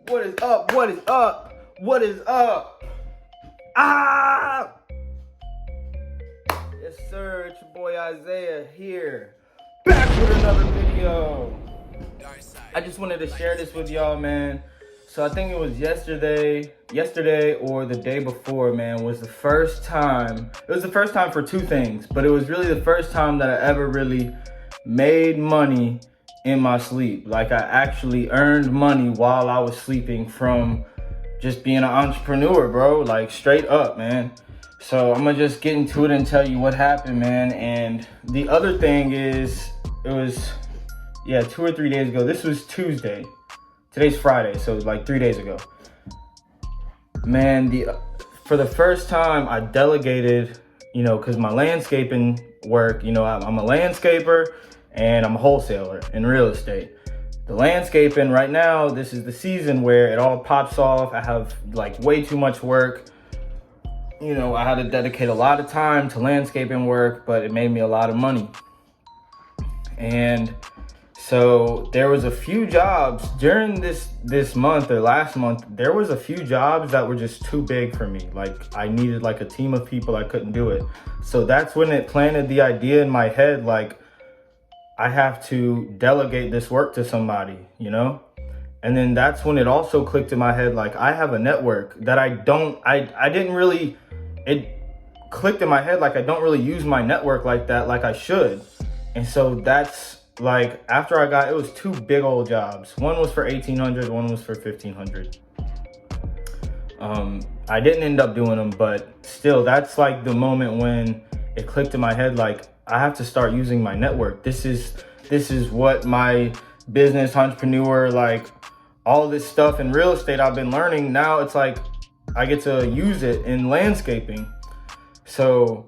What is up? What is up? What is up? Ah! Yes, sir. It's your boy Isaiah here. Back with another video. I just wanted to share this with y'all, man. So I think it was yesterday or the day before, man, was the first time. It was the first time for two things, but it was really the first time that I ever really made money in my sleep. Like, I actually earned money while I was sleeping from just being an entrepreneur, bro. Like, straight up, man. So I'm gonna just get into it and tell you what happened, man. And the other thing is, it was 2 or 3 days ago. This was Tuesday. Today's Friday, so it was like 3 days ago. Man, for the first time I delegated, because my landscaping work, I'm a landscaper and I'm a wholesaler in real estate. The landscaping right now, this is the season where it all pops off. I have like way too much work. I had to dedicate a lot of time to landscaping work, but it made me a lot of money. And so there was a few jobs during this month or last month. There was a few jobs that were just too big for me. Like, I needed like a team of people. I couldn't do it. So that's when it planted the idea in my head, like, I have to delegate this work to somebody, And then that's when it also clicked in my head, like, I have a network that it clicked in my head, like, I don't really use my network like that, like I should. And so that's like, after it was two big old jobs. One was for $1,800, one was for $1,500. I didn't end up doing them, but still, that's like the moment when it clicked in my head, like, I have to start using my network. This is what my business entrepreneur, like, all this stuff in real estate I've been learning. Now it's like I get to use it in landscaping. So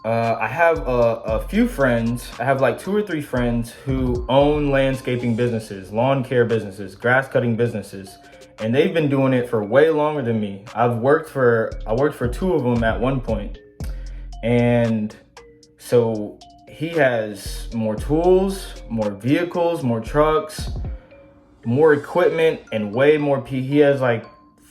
I have a few friends. I have like 2 or 3 friends who own landscaping businesses, lawn care businesses, grass cutting businesses. And they've been doing it for way longer than me. I worked for 2 of them at one point. And so he has more tools, more vehicles, more trucks, more equipment, and way more he has like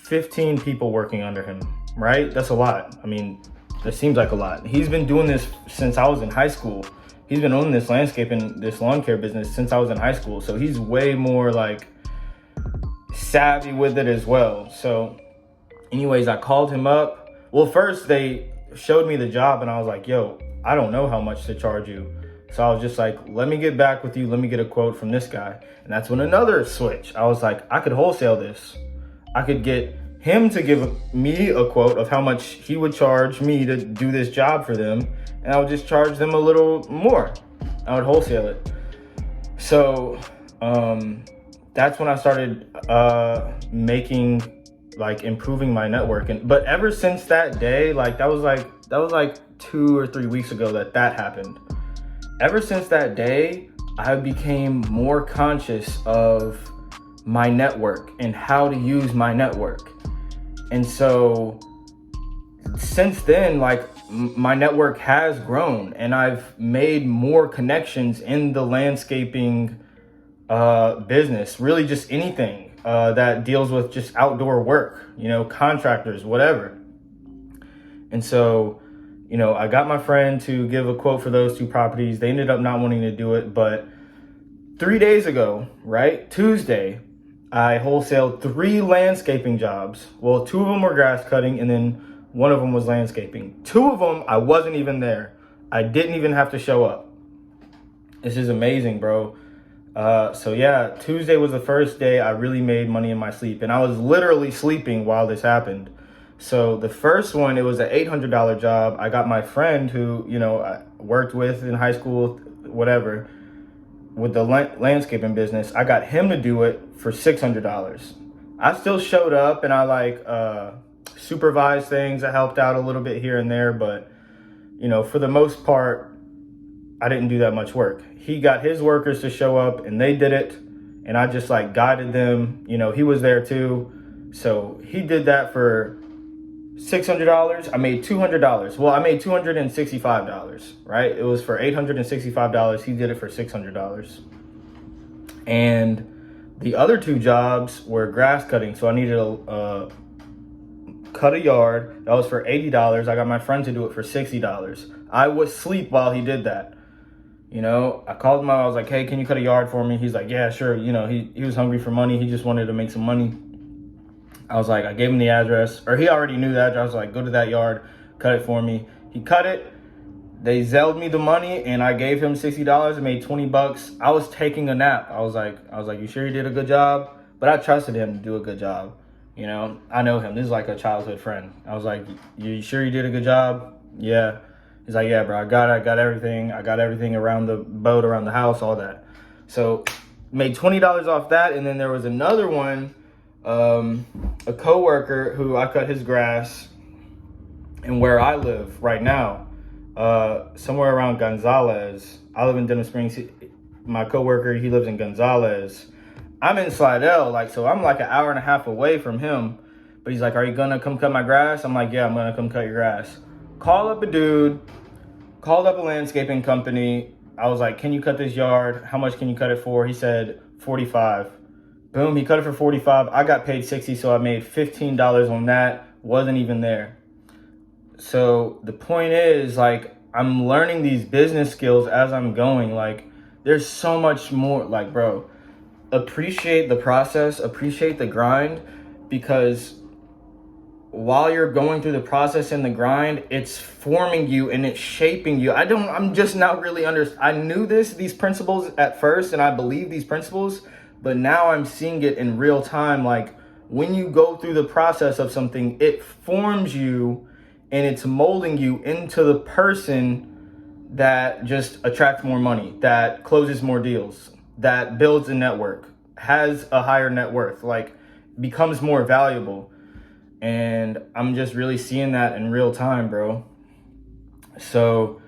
15 people working under him, right? That's a lot. I mean, that seems like a lot. He's been doing this since I was in high school. He's been owning this landscaping, this lawn care business since I was in high school. So he's way more like savvy with it as well. So anyways, I called him up. Well, first they showed me the job and I was like, yo, I don't know how much to charge you. So I was just like, let me get back with you. Let me get a quote from this guy. And that's when another switch. I was like, I could wholesale this. I could get him to give me a quote of how much he would charge me to do this job for them. And I would just charge them a little more. I would wholesale it. So that's when I started improving my network. But ever since that day, like, that was like 2 or 3 weeks ago that happened. Ever since that day, I became more conscious of my network and how to use my network. And so since then, like, my network has grown and I've made more connections in the landscaping business, really just anything that deals with just outdoor work, contractors, whatever. And so, I got my friend to give a quote for those 2 properties. They ended up not wanting to do it, but 3 days ago, right, Tuesday, I wholesaled 3 landscaping jobs. Well, 2 of them were grass cutting and then 1 of them was landscaping. 2 of them, I wasn't even there. I didn't even have to show up. This is amazing, bro. So yeah, Tuesday was the first day I really made money in my sleep, and I was literally sleeping while this happened. So the first one, it was an $800 job. I got my friend who, I worked with in high school, whatever, with the landscaping business. I got him to do it for $600. I still showed up and I supervised things. I helped out a little bit here and there, but for the most part, I didn't do that much work. He got his workers to show up and they did it. And I just like guided them. He was there too. So he did that for $600. I made $200. Well, I made $265, right? It was for $865. He did it for $600. And The other two jobs were grass cutting. So I needed to cut a yard. That was for $80. I got my friend to do it for $60. I would sleep while he did that. You know, I called him out. I was like, hey, can you cut a yard for me? He's like, yeah, sure. You know, he was hungry for money. He just wanted to make some money. I was like, I gave him the address, or he already knew the address. I was like, go to that yard, cut it for me. He cut it. They Zelled me the money, and I gave him $60. I made $20. I was taking a nap. I was like, you sure you did a good job? But I trusted him to do a good job. You know, I know him. This is like a childhood friend. I was like, you sure you did a good job? Yeah. He's like, yeah, bro, I got everything. I got everything around the boat, around the house, all that. So made $20 off that. And then there was another one, a coworker who I cut his grass in where I live right now. Somewhere around Gonzales. I live in Denham Springs. My coworker, he lives in Gonzales. I'm in Slidell, so I'm like an hour and a half away from him. But he's like, are you gonna come cut my grass? I'm like, yeah, I'm gonna come cut your grass. Call up a dude, called up a landscaping company. I was like, can you cut this yard? How much can you cut it for? He said 45. Boom, he cut it for 45. I got paid 60, so I made $15 on that. Wasn't even there. So the point is, I'm learning these business skills as I'm going. There's so much more. Bro, appreciate the process, appreciate the grind, because while you're going through the process and the grind, it's forming you and it's shaping you. I'm just not really I knew these principles at first, and I believe these principles, but now I'm seeing it in real time. When you go through the process of something, it forms you and it's molding you into the person that just attracts more money, that closes more deals, that builds a network, has a higher net worth, becomes more valuable. And I'm just really seeing that in real time, bro. So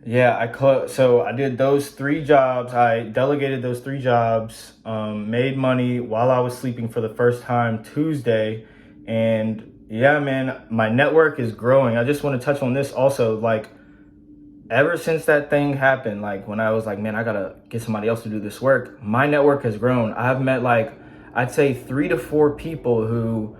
yeah, I did those 3 jobs. I delegated those 3 jobs, made money while I was sleeping for the first time Tuesday. And yeah, man, my network is growing. I just want to touch on this also. Ever since that thing happened, when I was like, man, I gotta get somebody else to do this work, my network has grown. I've met I'd say 3 to 4 people who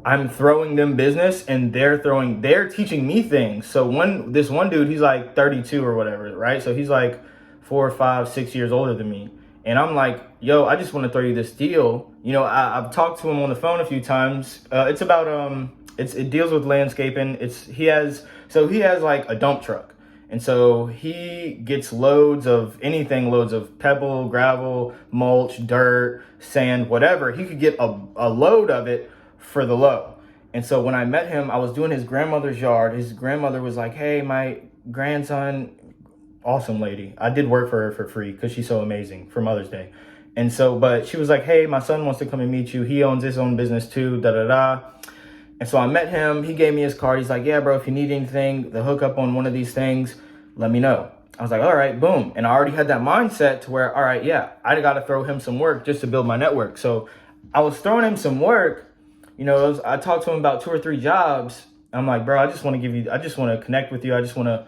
I'm throwing them business, and they're teaching me things. So this one dude, he's 32 or whatever, right? So he's 4, 5, 6 years older than me. And I'm like, yo, I just want to throw you this deal. You know, I've talked to him on the phone a few times. It's about, it deals with landscaping. He has a dump truck. And so he gets loads of anything, loads of pebble, gravel, mulch, dirt, sand, whatever. He could get a load of it for the low. And so when I met him, I was doing his grandmother's yard. His grandmother was like, hey, my grandson, awesome lady. I did work for her for free because she's so amazing for Mother's Day. And so, but she was like, hey, my son wants to come and meet you. He owns his own business too, da-da-da. And so I met him. He gave me his card. He's like, yeah, bro, if you need anything, the hookup on one of these things, let me know. I was like, all right, boom. And I already had that mindset to where, all right, yeah, I got to throw him some work just to build my network. So I was throwing him some work. You know, I talked to him about 2 or 3 jobs. I'm like, bro, I just want to connect with you. I just want to,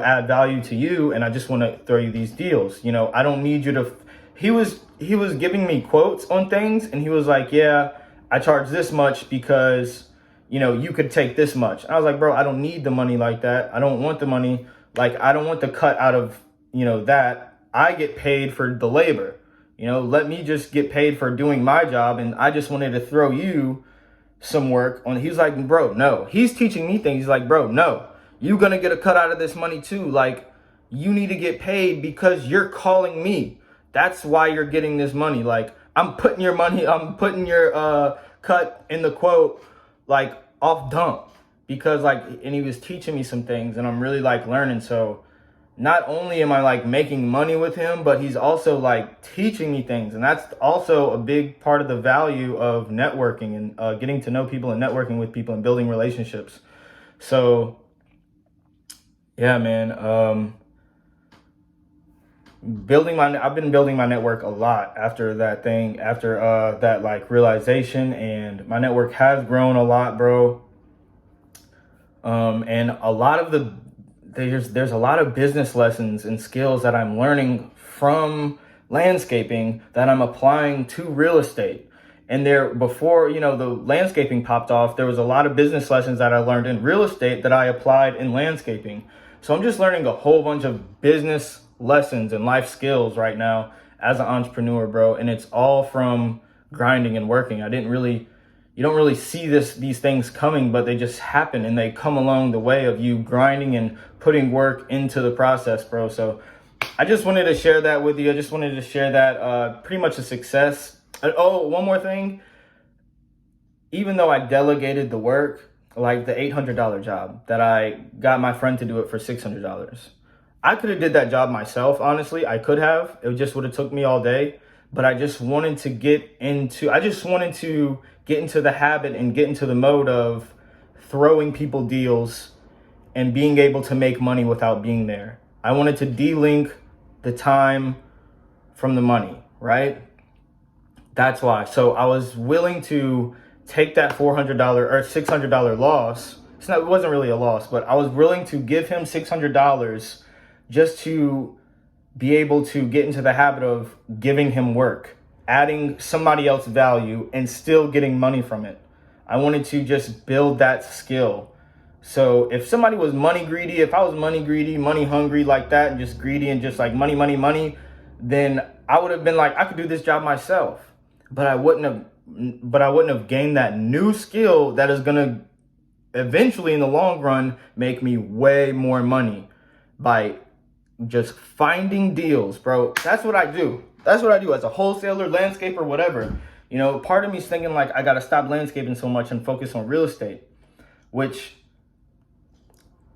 add value to you. And I just want to throw you these deals. I don't need you to, he was giving me quotes on things. And he was like, yeah, I charge this much because, you could take this much. And I was like, bro, I don't need the money like that. I don't want the money. I don't want the cut out of, that. I get paid for the labor. Let me just get paid for doing my job. And I just wanted to throw you some work on. He's like, bro, no. He's teaching me things. He's like, bro, no. You're going to get a cut out of this money too. You need to get paid because you're calling me. That's why you're getting this money. I'm putting your cut in the quote, off dump. Because and he was teaching me some things, and I'm really learning. So not only am I making money with him, but he's also teaching me things. And that's also a big part of the value of networking and getting to know people and networking with people and building relationships. So yeah, man, I've been building my network a lot after that thing, after that realization, and my network has grown a lot, bro. And a lot of there's a lot of business lessons and skills that I'm learning from landscaping that I'm applying to real estate. And there, before, you know, the landscaping popped off, there was a lot of business lessons that I learned in real estate that I applied in landscaping. So I'm just learning a whole bunch of business lessons and life skills right now as an entrepreneur, bro. And it's all from grinding and working. You don't really see these things coming, but they just happen, and they come along the way of you grinding and putting work into the process, bro. So I just wanted to share that with you. I just wanted to share that pretty much a success. Oh, one more thing. Even though I delegated the work, like the $800 job that I got my friend to do it for $600, I could have did that job myself. Honestly, I could have. It just would have took me all day. But I just wanted to get into the habit and get into the mode of throwing people deals and being able to make money without being there. I wanted to de-link the time from the money, right? That's why. So I was willing to take that $400 or $600 loss. It wasn't really a loss, but I was willing to give him $600 just to be able to get into the habit of giving him work, adding somebody else value, and still getting money from it. I wanted to just build that skill. So if somebody was money greedy, if I was money greedy, money hungry like that, and just greedy and just like money, money, money, then I would have been like, I could do this job myself, but I wouldn't have gained that new skill that is gonna eventually in the long run make me way more money by just finding deals, bro. That's what I do. That's what I do as a wholesaler, landscaper, whatever. You know, part of me is thinking like I got to stop landscaping so much and focus on real estate, which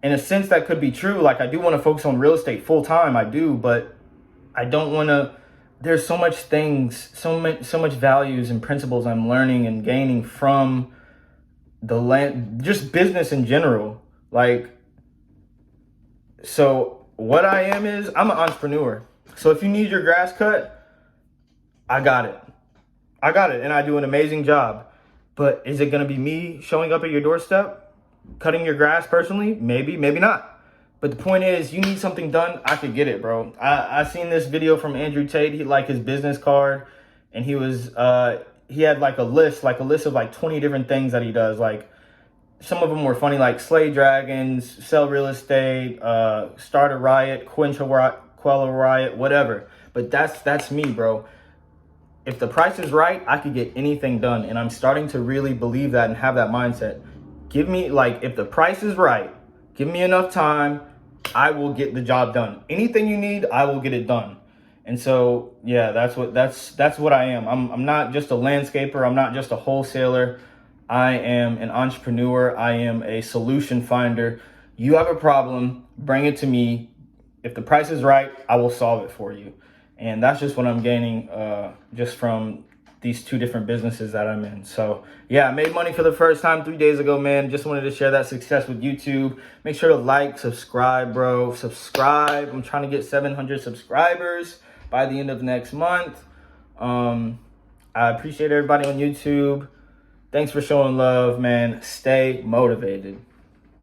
in a sense that could be true. Like I do want to focus on real estate full time. I do, but I don't want to. There's so much things, so much values and principles I'm learning and gaining from the land, just business in general. Like, so what I am is I'm an entrepreneur. So if you need your grass cut, I got it. And I do an amazing job. But is it going to be me showing up at your doorstep, cutting your grass personally? Maybe, maybe not. But the point is, you need something done, I could get it, bro. I seen this video from Andrew Tate. He like his business card, and he had like a list of like 20 different things that he does. Like some of them were funny, like slay dragons, sell real estate, start a riot, quell a riot, whatever. But that's me, bro. If the price is right, I could get anything done. And I'm starting to really believe that and have that mindset. If the price is right, give me enough time, I will get the job done. Anything you need, I will get it done. And so, yeah, that's what I am. I'm not just a landscaper. I'm not just a wholesaler. I am an entrepreneur. I am a solution finder. You have a problem, bring it to me. If the price is right, I will solve it for you. And that's just what I'm gaining just from these two different businesses that I'm in. So yeah, I made money for the first time 3 days ago, man. Just wanted to share that success with YouTube. Make sure to like, subscribe, bro. Subscribe. I'm trying to get 700 subscribers by the end of next month. I appreciate everybody on YouTube. Thanks for showing love, man. Stay motivated.